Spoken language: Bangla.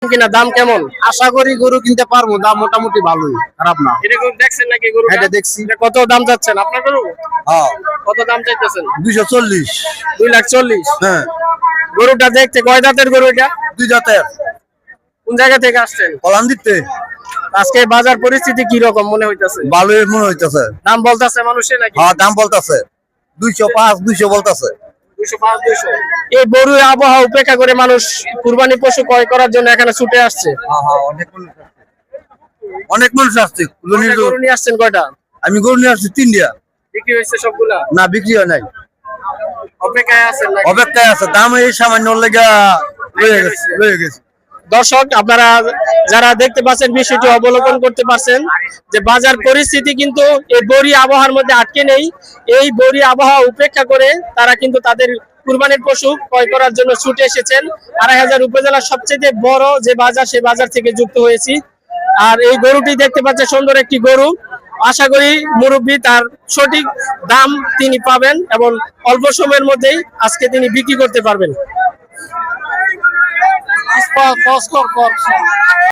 কিনা দাম কেমন? আশা করি গরু কিনতে পারবো, দাম মোটামুটি ভালোই, খারাপ না। এটা গরু দেখছেন নাকি? গরু এটা দেখছি। কত দাম চাচ্ছেন আপনার গরু? হ্যাঁ, কত দাম চাইতেছেন? 240। 2,40,000। হ্যাঁ, গরুটা দেখতে কয় দাঁতের গরু এটা? 2 জাতের। কোন জায়গা থেকে আসছেন? কলাম দিতে আজকে বাজার পরিস্থিতি কি রকম মনে হইতাছে? ভালোই মনে হইতেছে। দাম বলতাছে মানুষে নাকি? হ্যাঁ, দাম বলতেছে 205, 200 বলতেছে। 205, 200। এই গরু আবহাওয়া উপেক্ষা করে মানুষ কুরবানি পশু ক্রয় করার জন্য এখানে ছুটে আসছে। হ্যাঁ হ্যাঁ, অনেক মানুষ আসছে। গরু নিয়ে আসছেন কয়টা? আমি গরু নিয়ে আসছি 3টা। বিক্রি হয়েছে সবগুলা? না, বিক্রি হয় নাই, অপেক্ষায় আছেন নাকি? অপেক্ষায় আছে। দাম এই সামান্য লেগা রয়ে গেছে। দর্শক, আপনারা যারা দেখতে পাচ্ছেন বিষয়টি অবলোকন করতে পারছেন যে বাজার পরিস্থিতি কিন্তু এই বড়ি আবহাওয়ার মধ্যে আটকে নেই। এই বড়ি আবহাওয়া উপেক্ষা করে তারা কিন্তু তাদের কুরবানির পশু ক্রয় করার জন্য ছুটে এসেছেন। 2,500 উপজেলার সবচেয়ে বড় যে বাজার, সেই বাজার থেকে যুক্ত হয়েছি। আর এই গরুটি দেখতে পাচ্ছেন, সুন্দর একটি গরু। আশা করি মুরব্বী তার সঠিক দাম তিনি পাবেন এবং অল্প সময়ের মধ্যেই আজকে তিনি বিক্রি করতে পারবেন।